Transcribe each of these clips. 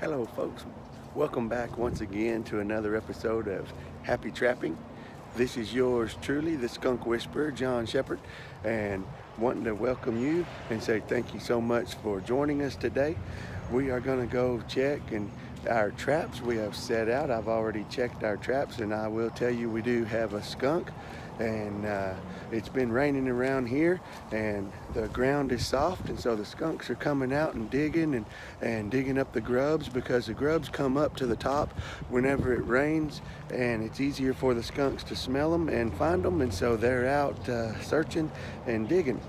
Hello folks, welcome back once again to another episode of Happy Trapping. This is yours truly, the Skunk Whisperer, John Shepherd, and wanting to welcome you and say thank you so much for joining us today. We are going to go check and our traps we have set out. I've already checked our traps, and I will tell you we do have a skunk, and it's been raining around here and the ground is soft, and so the skunks are coming out and digging up the grubs, because the grubs come up to the top whenever it rains, and it's easier for the skunks to smell them and find them, and so they're out searching and digging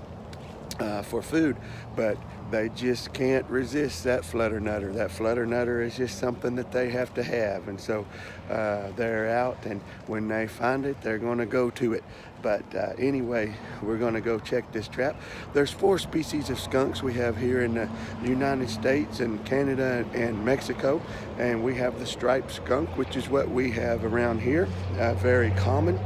for food, but they just can't resist that flutter nutter. That flutter nutter is just something that they have to have, and so they're out, and when they find it, they're going to go to it. But anyway, we're going to go check this trap. There's 4 species of skunks we have here in the United States and Canada and Mexico, and we have the striped skunk, which is what we have around here, very common.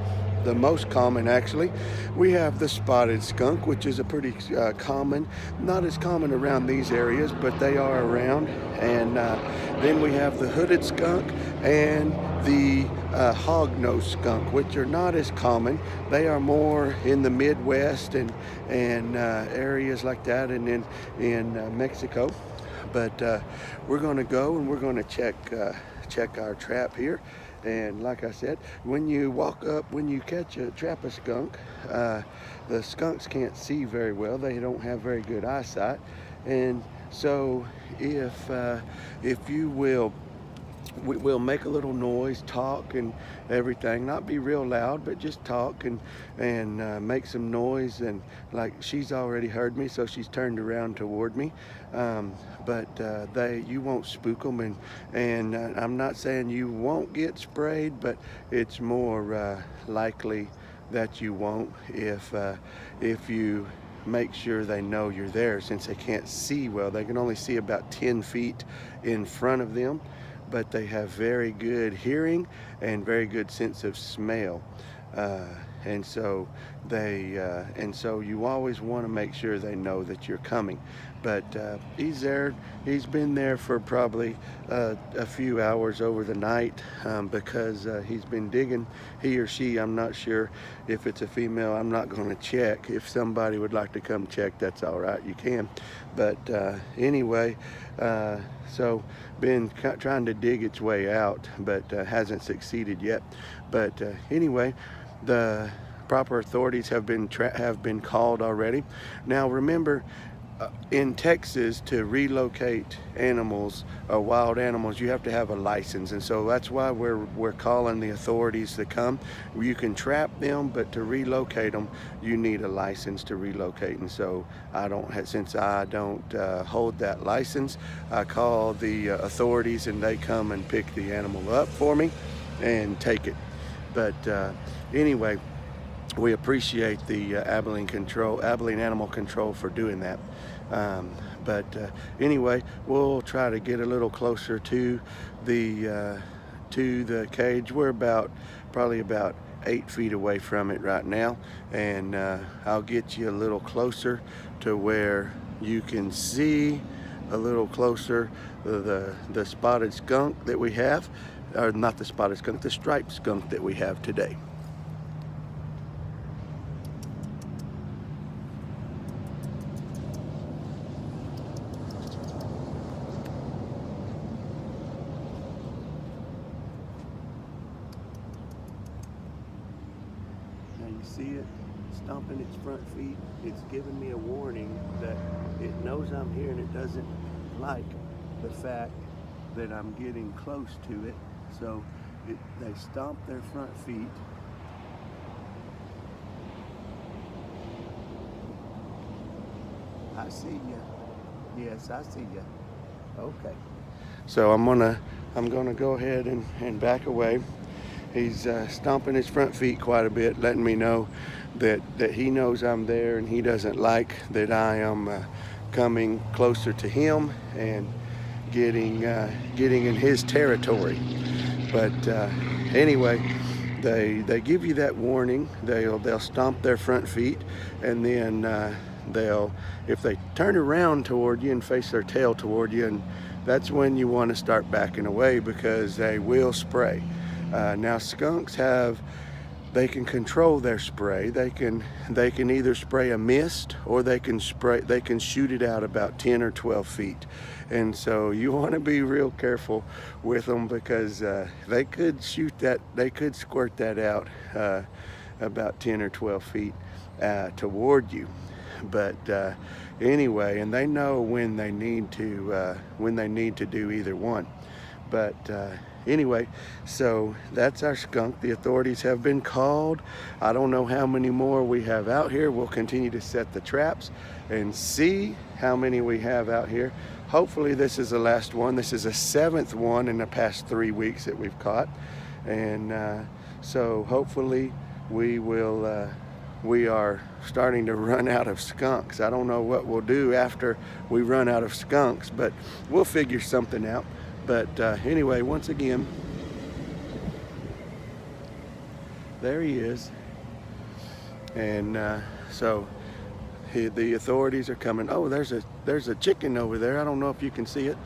The most common, actually. We have the spotted skunk, which is a pretty common, not as common around these areas, but they are around. And then we have the hooded skunk and the hog-nosed skunk, which are not as common. They are more in the Midwest and areas like that, and in Mexico. But we're going to go and we're going to check our trap here. And like I said, when you trap a skunk, the skunks can't see very well. They don't have very good eyesight. And so if you will, we'll make a little noise, talk and everything, not be real loud, but just talk and make some noise. And like, she's already heard me, so she's turned around toward me. But you won't spook them, and I'm not saying you won't get sprayed, but it's more likely that you won't if you make sure they know you're there, since they can't see well. They can only see about 10 feet in front of them, but they have very good hearing and very good sense of smell. And so you always want to make sure they know that you're coming. But he's there. He's been there for probably a few hours over the night, because he's been digging. He or she, I'm not sure if it's a female. I'm not going to check. If somebody would like to come check, that's all right. You can. But anyway, so been trying to dig its way out, but hasn't succeeded yet. But anyway, the proper authorities have been called already. Now remember, in Texas, to relocate animals, wild animals, you have to have a license, and so that's why we're calling the authorities to come. You can trap them, but to relocate them, you need a license to relocate. And so since I don't hold that license, I call the authorities, and they come and pick the animal up for me and take it. But anyway, we appreciate the Abilene Animal Control for doing that. But anyway, we'll try to get a little closer to the cage. We're probably about 8 feet away from it right now, and I'll get you a little closer to where you can see a little closer the spotted skunk that we have, or not the spotted skunk, the striped skunk that we have today. Now you see it stomping its front feet. It's giving me a warning that it knows I'm here, and it doesn't like the fact that I'm getting close to it. So they stomp their front feet. I see you. Yes, I see you. Okay. So I'm gonna go ahead and back away. He's stomping his front feet quite a bit, letting me know that he knows I'm there, and he doesn't like that I am coming closer to him and getting in his territory. But anyway, they give you that warning. They'll stomp their front feet, and then if they turn around toward you and face their tail toward you, and that's when you want to start backing away, because they will spray. Now skunks they can control their spray. They can either spray a mist, or they can shoot it out about 10 or 12 feet. And so you want to be real careful with them, because they could squirt that out about 10 or 12 feet toward you. But anyway, and they know when they need to do either one. But anyway, so that's our skunk. The authorities have been called. I don't know how many more we have out here. We'll continue to set the traps and see how many we have out here. Hopefully this is the last one. This is the 7th one in the past 3 weeks that we've caught. And so hopefully we are starting to run out of skunks. I don't know what we'll do after we run out of skunks, but we'll figure something out. But anyway, once again, there he is. And so the authorities are coming. Oh, there's a chicken over there. I don't know if you can see it.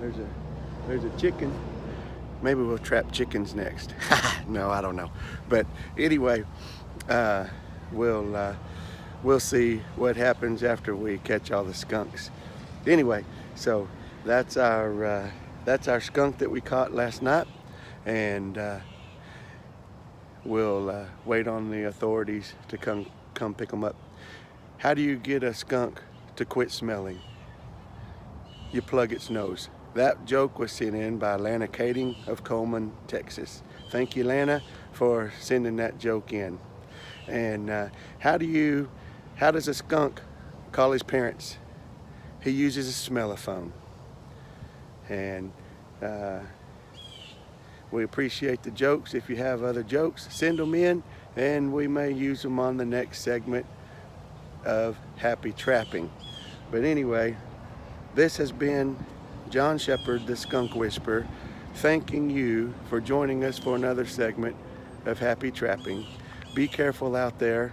There's a chicken. Maybe we'll trap chickens next. No, I don't know. But anyway, we'll see what happens after we catch all the skunks. Anyway, so that's our skunk that we caught last night, and we'll wait on the authorities to come pick them up. How do you get a skunk to quit smelling? You plug its nose. That joke was sent in by Lana Kading of Coleman, Texas. Thank you, Lana, for sending that joke in. And how does a skunk call his parents? He uses a smell-o-phone. And we appreciate the jokes. If you have other jokes, send them in, and we may use them on the next segment of Happy Trapping. But anyway, this has been John Shepherd, the Skunk Whisperer, thanking you for joining us for another segment of Happy Trapping. Be careful out there,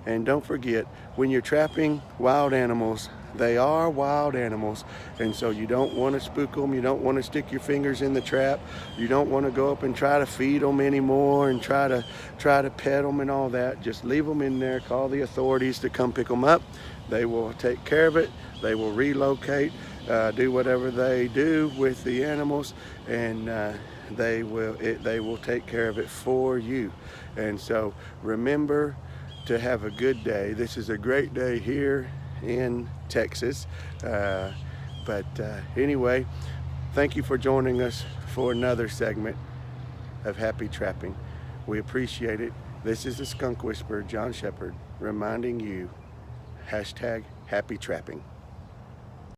and don't forget, when you're trapping wild animals, they are wild animals, and so you don't want to spook them. You don't want to stick your fingers in the trap. You don't want to go up and try to feed them anymore and try to pet them and all that. Just leave them in there. Call the authorities to come pick them up. They will take care of it. They will relocate, do whatever they do with the animals, and they will take care of it for you. And so remember to have a good day. This is a great day here in Texas. But anyway, thank you for joining us for another segment of Happy Trapping. We appreciate it. This is the Skunk Whisperer, John Shepherd, reminding you, #Happy Trapping.